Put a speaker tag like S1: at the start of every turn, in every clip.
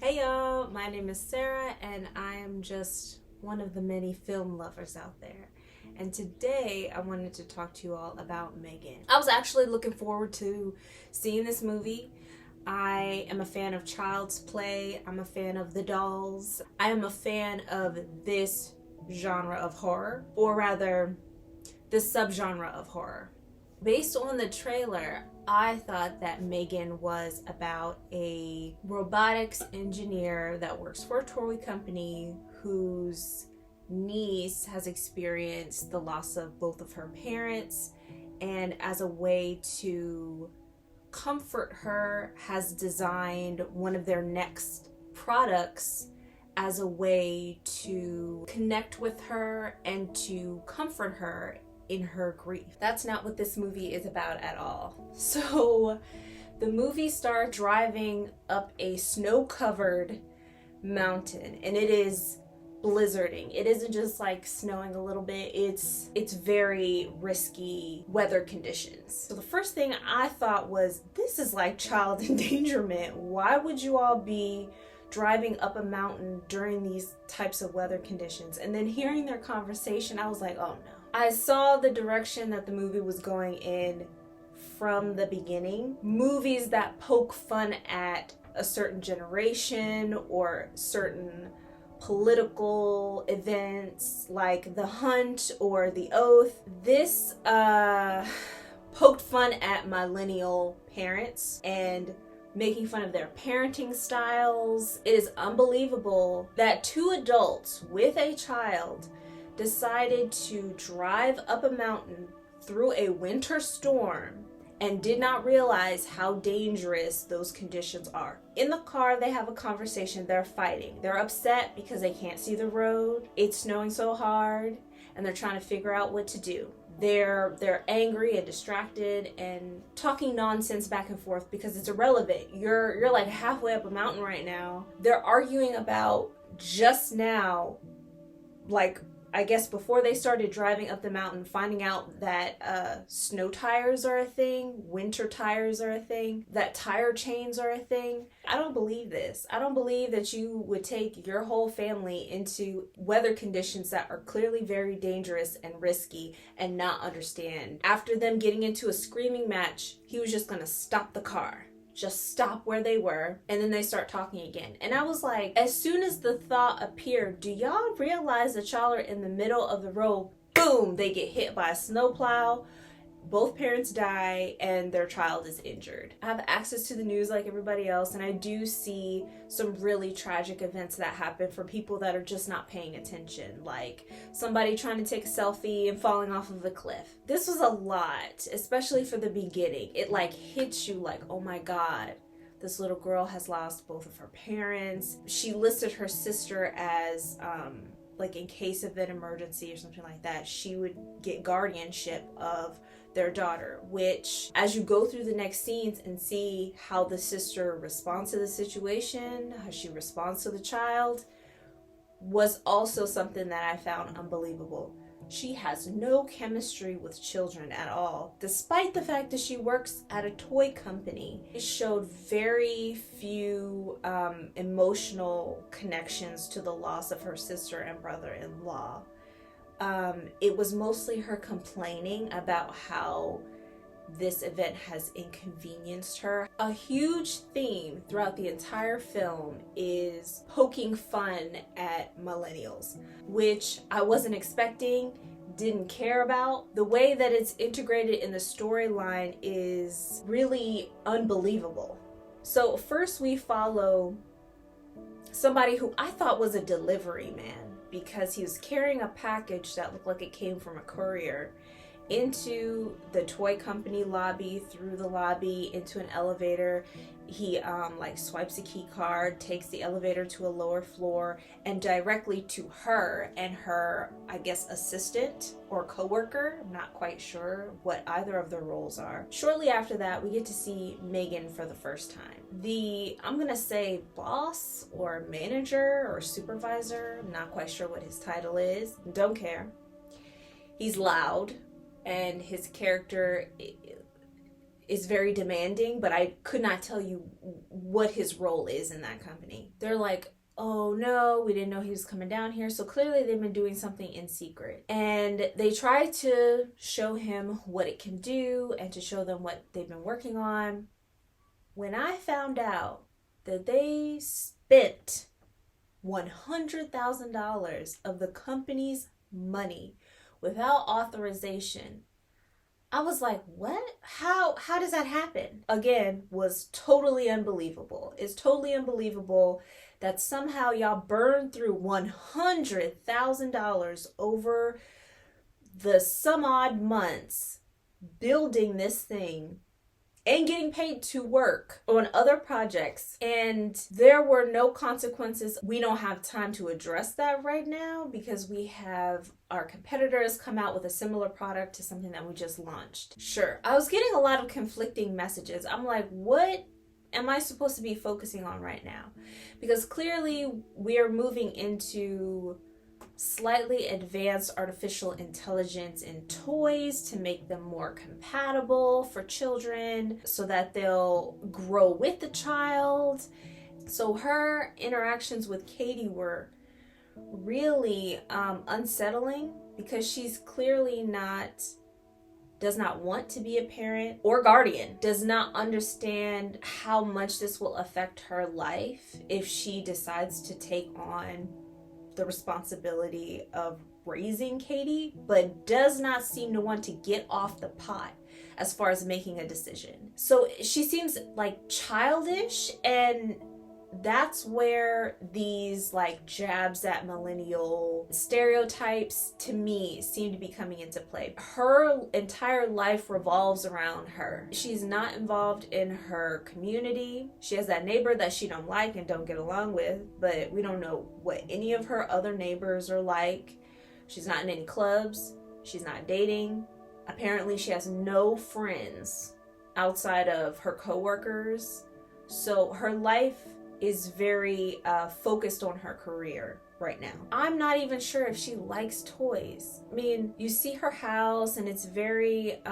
S1: Hey y'all, my name is Sarah and I am just one of the many film lovers out there. And today I wanted to talk to you all about M3GAN. I was actually looking forward to seeing this movie. I am a fan of Child's Play. I'm a fan of the dolls. I am a fan of this genre of horror, or rather, this subgenre of horror. Based on the trailer, I thought that M3GAN was about a robotics engineer that works for a toy company whose niece has experienced the loss of both of her parents, and as a way to comfort her has designed one of their next products as a way to connect with her and to comfort her in her grief. That's not what this movie is about at all. So the movie starts driving up a snow-covered mountain, and it is blizzarding. It isn't just like snowing a little bit, it's very risky weather conditions. So the first thing I thought was, this is like child endangerment. Why would you all be driving up a mountain during these types of weather conditions? And then hearing their conversation, I was like, oh no. I saw the direction that the movie was going in from the beginning. Movies that poke fun at a certain generation or certain political events like The Hunt or The Oath. This poked fun at millennial parents and making fun of their parenting styles. It is unbelievable that two adults with a child decided to drive up a mountain through a winter storm and did not realize how dangerous those conditions are. In the car, they have a conversation. They're fighting. They're upset because they can't see the road. It's snowing so hard, and they're trying to figure out what to do. They're angry and distracted and talking nonsense back and forth because it's irrelevant. You're like halfway up a mountain right now. They're arguing about just now, like, I guess before they started driving up the mountain, finding out that snow tires are a thing, winter tires are a thing, that tire chains are a thing. I don't believe this. I don't believe that you would take your whole family into weather conditions that are clearly very dangerous and risky and not understand. After them getting into a screaming match, he was just gonna stop the car. Just stop where they were, and then they start talking again. And I was like, as soon as the thought appeared, do y'all realize that y'all are in the middle of the road? Boom, they get hit by a snowplow, both parents die, and their child is injured. I have access to the news like everybody else, and I do see some really tragic events that happen for people that are just not paying attention, like somebody trying to take a selfie and falling off of a cliff. This was a lot, especially for the beginning. It like hits you like, oh my God, this little girl has lost both of her parents. She listed her sister as like in case of an emergency or something like that, she would get guardianship of their daughter, which as you go through the next scenes and see how the sister responds to the situation, how she responds to the child, was also something that I found unbelievable. She has no chemistry with children at all, despite the fact that she works at a toy company. It showed very few emotional connections to the loss of her sister and brother-in-law. It was mostly her complaining about how this event has inconvenienced her. A huge theme throughout the entire film is poking fun at millennials, which I wasn't expecting, didn't care about. The way that it's integrated in the storyline is really unbelievable. So first we follow somebody who I thought was a delivery man, because he was carrying a package that looked like it came from a courier into the toy company lobby, through the lobby, into an elevator. He like swipes a key card, takes the elevator to a lower floor, and directly to her and her, I guess, assistant or coworker. I'm not quite sure what either of their roles are. Shortly after that, we get to see M3GAN for the first time. The, I'm gonna say boss or manager or supervisor, I'm not quite sure what his title is, don't care. He's loud, and his character is very demanding, but I could not tell you what his role is in that company. They're like, oh no, we didn't know he was coming down here. So clearly they've been doing something in secret. And they try to show him what it can do and to show them what they've been working on. When I found out that they spent $100,000 of the company's money without authorization, I was like, what? How does that happen? Again, was totally unbelievable. It's totally unbelievable that somehow y'all burned through $100,000 over the some odd months building this thing and getting paid to work on other projects, and there were no consequences. We don't have time to address that right now because we have our competitors come out with a similar product to something that we just launched. Sure, I was getting a lot of conflicting messages. I'm like, what am I supposed to be focusing on right now? Because clearly we are moving into slightly advanced artificial intelligence in toys to make them more compatible for children so that they'll grow with the child. So her interactions with Cady were really unsettling because she's clearly does not want to be a parent or guardian, does not understand how much this will affect her life if she decides to take on the responsibility of raising Cady, but does not seem to want to get off the pot as far as making a decision. So she seems like childish, and that's where these like jabs at millennial stereotypes to me seem to be coming into play. Her entire life revolves around her. She's not involved in her community. She has that neighbor that she don't like and don't get along with, but we don't know what any of her other neighbors are like. She's not in any clubs. She's not dating. Apparently she has no friends outside of her coworkers. So her life is very focused on her career right now. I'm not even sure if she likes toys. I mean, you see her house and it's very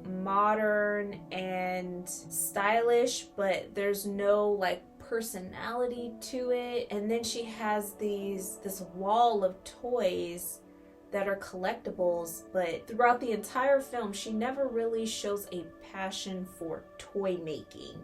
S1: modern and stylish, but there's no like personality to it. And then she has this wall of toys that are collectibles, but throughout the entire film she never really shows a passion for toy making.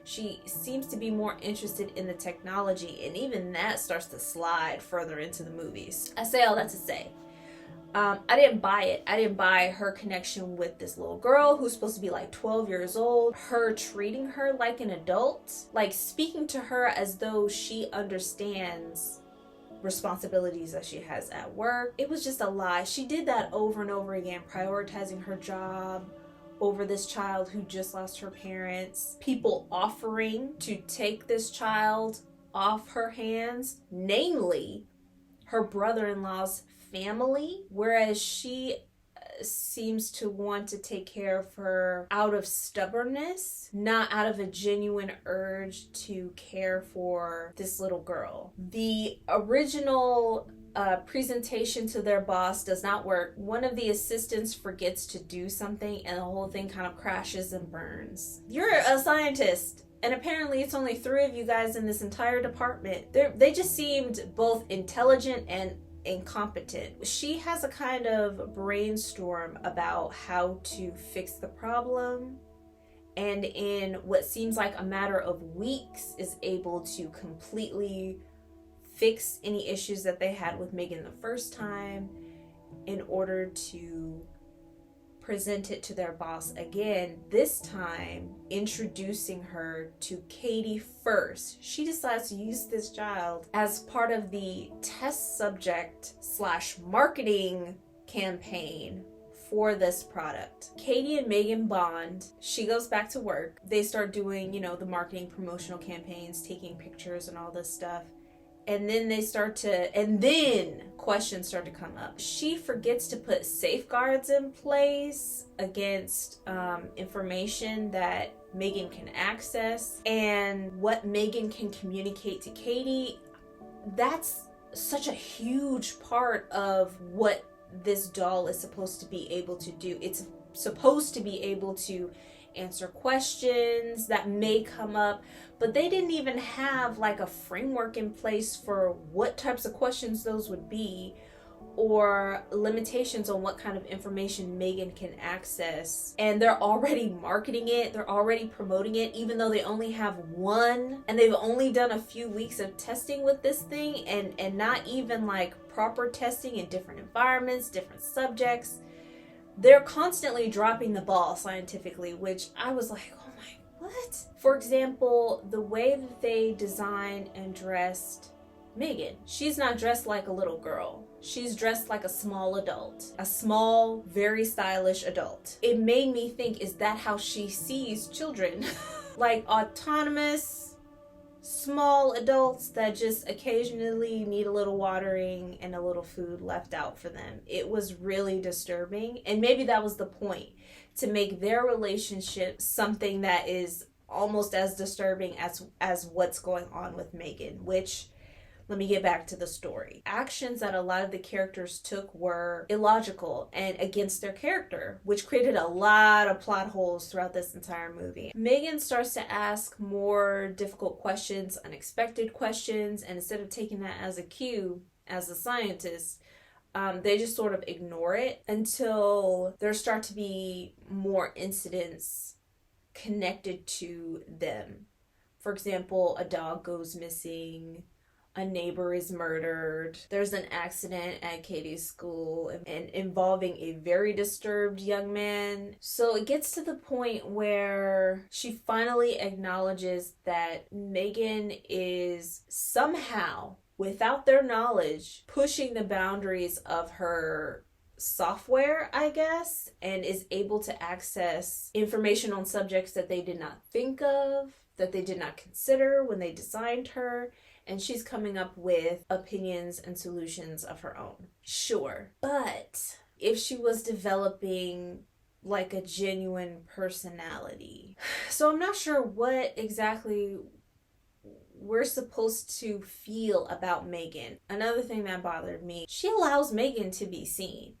S1: She seems to be more interested in the technology, and even that starts to slide further into the movies. I say all that to say, I didn't buy it. I didn't buy her connection with this little girl who's supposed to be like 12 years old. Her treating her like an adult, like speaking to her as though she understands responsibilities that she has at work. It was just a lie. She did that over and over again, prioritizing her job over this child who just lost her parents. People offering to take this child off her hands, namely her brother-in-law's family, whereas she seems to want to take care of her out of stubbornness, not out of a genuine urge to care for this little girl. The original presentation to their boss does not work. One of the assistants forgets to do something and the whole thing kind of crashes and burns. You're a scientist, and apparently it's only 3 of you guys in this entire department. They just seemed both intelligent and incompetent. She has a kind of brainstorm about how to fix the problem, and in what seems like a matter of weeks is able to completely fix any issues that they had with M3GAN the first time in order to present it to their boss again, this time introducing her to Cady first. She decides to use this child as part of the test subject / marketing campaign for this product. Cady and M3GAN bond. She goes back to work. They start doing, the marketing promotional campaigns, taking pictures and all this stuff. And then questions start to come up. She forgets to put safeguards in place against information that M3GAN can access and what M3GAN can communicate to Cady. That's such a huge part of what this doll is supposed to be able to do. It's supposed to be able to answer questions that may come up, but they didn't even have like a framework in place for what types of questions those would be, or limitations on what kind of information M3GAN can access. And they're already marketing it, they're already promoting it, even though they only have one, and they've only done a few weeks of testing with this thing, and not even like proper testing in different environments, different subjects. They're constantly dropping the ball scientifically, which I was like, oh my, what? For example, the way that they designed and dressed M3GAN. She's not dressed like a little girl. She's dressed like a small adult. A small, very stylish adult. It made me think, is that how she sees children? Like autonomous, small adults that just occasionally need a little watering and a little food left out for them. It was really disturbing. And maybe that was the point, to make their relationship something that is almost as disturbing as what's going on with M3GAN, which, let me get back to the story. Actions that a lot of the characters took were illogical and against their character, which created a lot of plot holes throughout this entire movie. M3GAN starts to ask more difficult questions, unexpected questions, and instead of taking that as a cue, as a scientist, they just sort of ignore it until there start to be more incidents connected to them. For example, a dog goes missing, a neighbor is murdered, there's an accident at Cady's school and involving a very disturbed young man. So it gets to the point where she finally acknowledges that M3GAN is somehow, without their knowledge, pushing the boundaries of her software, I guess, and is able to access information on subjects that they did not think of, that they did not consider when they designed her. And she's coming up with opinions and solutions of her own. Sure. But if she was developing like a genuine personality. So I'm not sure what exactly we're supposed to feel about M3GAN. Another thing that bothered me, she allows M3GAN to be seen.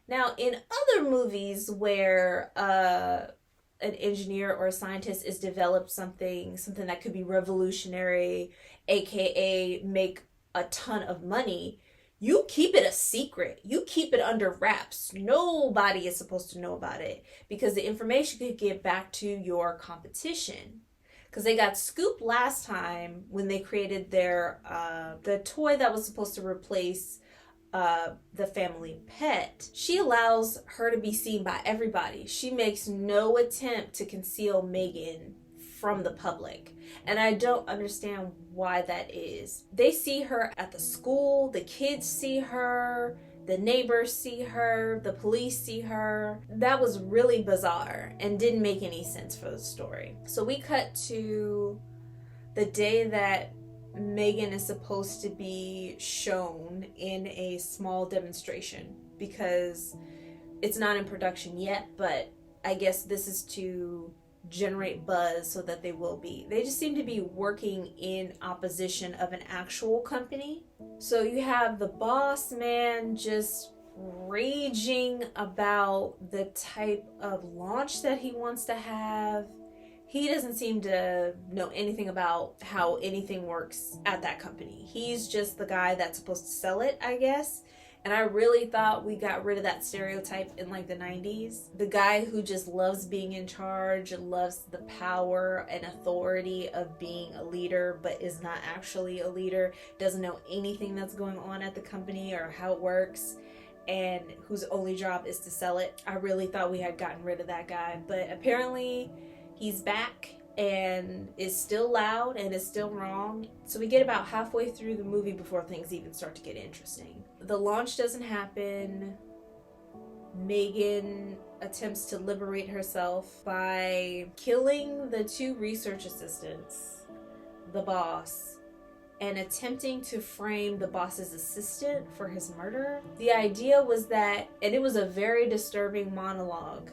S1: Now, in other movies where an engineer or a scientist is developed something that could be revolutionary, aka make a ton of money, you keep it a secret. You keep it under wraps. Nobody is supposed to know about it, because the information could get back to your competition. Because they got scooped last time when they created their the toy that was supposed to replace the family pet. She allows her to be seen by everybody. She makes no attempt to conceal M3GAN from the public, and I don't understand why that is. They see her at the school, the kids see her, the neighbors see her, the police see her. That was really bizarre and didn't make any sense for the story. So we cut to the day that M3GAN is supposed to be shown in a small demonstration, because it's not in production yet, but I guess this is to generate buzz so that they will be. They just seem to be working in opposition of an actual company. So you have the boss man just raging about the type of launch that he wants to have. He doesn't seem to know anything about how anything works at that company. He's just the guy that's supposed to sell it, I guess. And I really thought we got rid of that stereotype in like the 90s. The guy who just loves being in charge, loves the power and authority of being a leader, but is not actually a leader, doesn't know anything that's going on at the company or how it works, and whose only job is to sell it. I really thought we had gotten rid of that guy, but apparently he's back and is still loud and is still wrong. So we get about halfway through the movie before things even start to get interesting. The launch doesn't happen. M3GAN attempts to liberate herself by killing the 2 research assistants, the boss, and attempting to frame the boss's assistant for his murder. The idea was that, and it was a very disturbing monologue,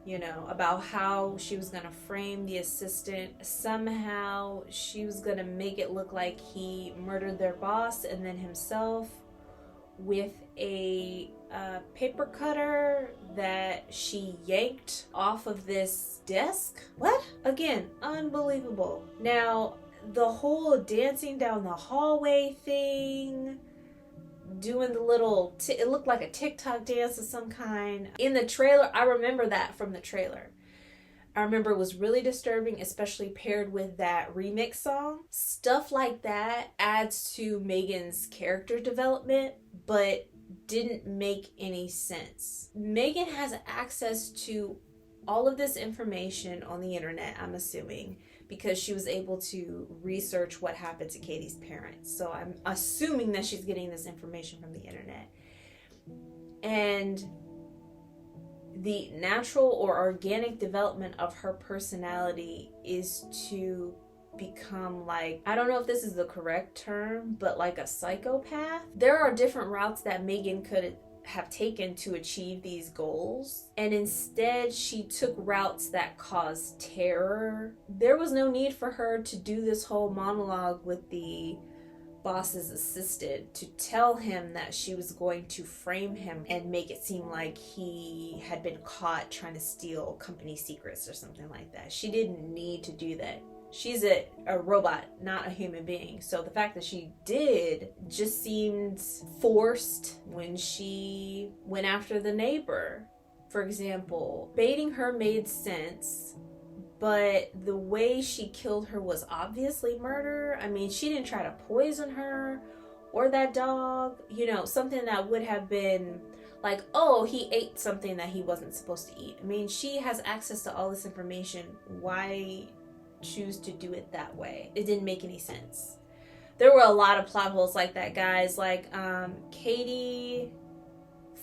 S1: you know, about how she was gonna frame the assistant. Somehow she was gonna make it look like he murdered their boss and then himself with a paper cutter that she yanked off of this desk. What? Again, unbelievable. Now, the whole dancing down the hallway thing, doing the little, it looked like a TikTok dance of some kind. In the trailer, I remember that from the trailer. I remember it was really disturbing, especially paired with that remix song. Stuff like that adds to M3GAN's character development, but didn't make any sense. M3GAN has access to all of this information on the internet, I'm assuming, because she was able to research what happened to Cady's parents. So I'm assuming that she's getting this information from the internet. And the natural or organic development of her personality is to become like, I don't know if this is the correct term, but like a psychopath. There are different routes that M3GAN could have taken to achieve these goals, and instead she took routes that caused terror. There was no need for her to do this whole monologue with the boss's assistant to tell him that she was going to frame him and make it seem like he had been caught trying to steal company secrets or something like that. She didn't need to do that. She's a robot, not a human being. So the fact that she did just seemed forced. When she went after the neighbor, for example, baiting her made sense, but the way she killed her was obviously murder. I mean, she didn't try to poison her or that dog. You know, something that would have been like, oh, he ate something that he wasn't supposed to eat. I mean, she has access to all this information. Why choose to do it that way? It didn't make any sense. There were a lot of plot holes like that, guys. Like Cady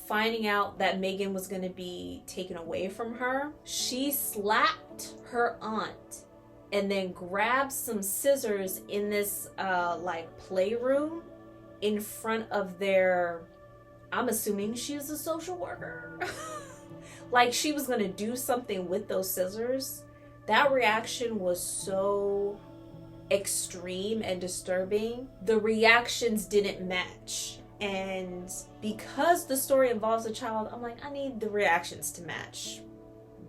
S1: finding out that M3GAN was going to be taken away from her. She slapped her aunt and then grabbed some scissors in this like playroom in front of their, I'm assuming she's a social worker. Like she was going to do something with those scissors. That reaction was so extreme and disturbing. The reactions didn't match. And because the story involves a child, I'm like, I need the reactions to match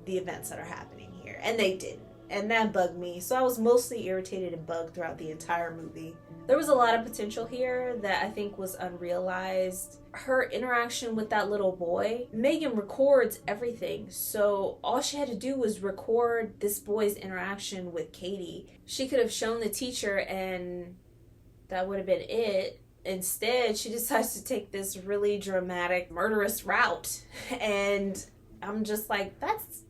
S1: the events that are happening here. And they didn't. And that bugged me. So I was mostly irritated and bugged throughout the entire movie. There was a lot of potential here that I think was unrealized. Her interaction with that little boy, M3GAN records everything. So all she had to do was record this boy's interaction with Cady. She could have shown the teacher and that would have been it. Instead, she decides to take this really dramatic, murderous route. And I'm just like, that's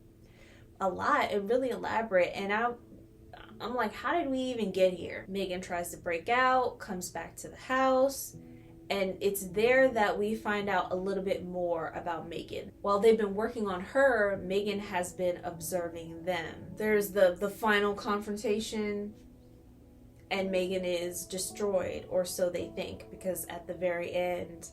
S1: a lot and really elaborate. And I'm like, how did we even get here? M3GAN tries to break out, comes back to the house, and it's there that we find out a little bit more about M3GAN. While they've been working on her, M3GAN has been observing them. There's the final confrontation, and M3GAN is destroyed, or so they think, because at the very end,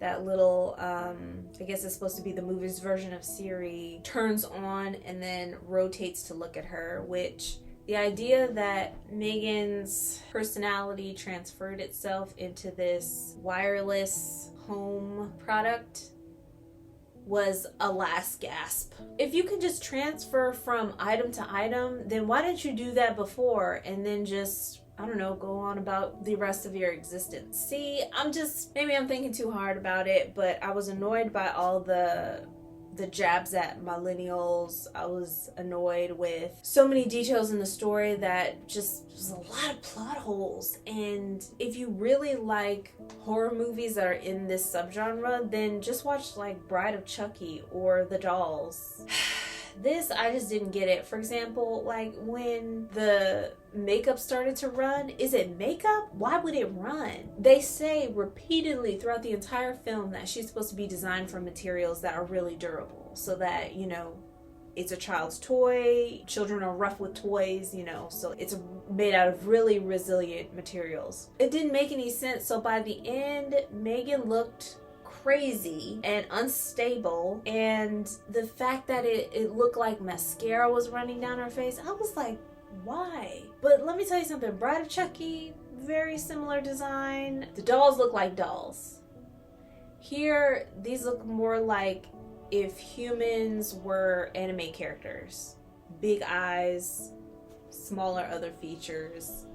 S1: that little, I guess it's supposed to be the movie's version of Siri, turns on and then rotates to look at her, which the idea that M3GAN's personality transferred itself into this wireless home product was a last gasp. If you can just transfer from item to item, then why didn't you do that before and then just, I don't know, go on about the rest of your existence? See, maybe I'm thinking too hard about it, but I was annoyed by all the jabs at Millennials. I was annoyed with so many details in the story that just was a lot of plot holes. And if you really like horror movies that are in this subgenre, then just watch like Bride of Chucky or The Dolls. This, I just didn't get it. For example, like when the makeup started to run, is it makeup? Why would it run? They say repeatedly throughout the entire film that she's supposed to be designed from materials that are really durable, so that, you know, it's a child's toy. Children are rough with toys, you know, so it's made out of really resilient materials. It didn't make any sense. So by the end, M3GAN looked crazy and unstable, and the fact that it looked like mascara was running down her face, I was like, why? But let me tell you something, Bride of Chucky, very similar design. The dolls look like dolls. Here, these look more like if humans were anime characters. Big eyes, smaller other features,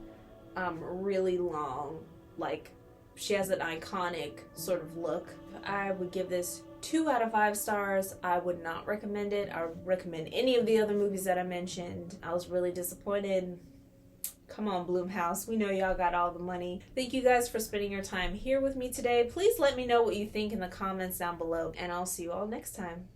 S1: really long, like she has an iconic sort of look. I would give this 2 out of 5 stars. I would not recommend it. I would recommend any of the other movies that I mentioned. I was really disappointed. Come on, Blumhouse. We know y'all got all the money. Thank you guys for spending your time here with me today. Please let me know what you think in the comments down below, and I'll see you all next time.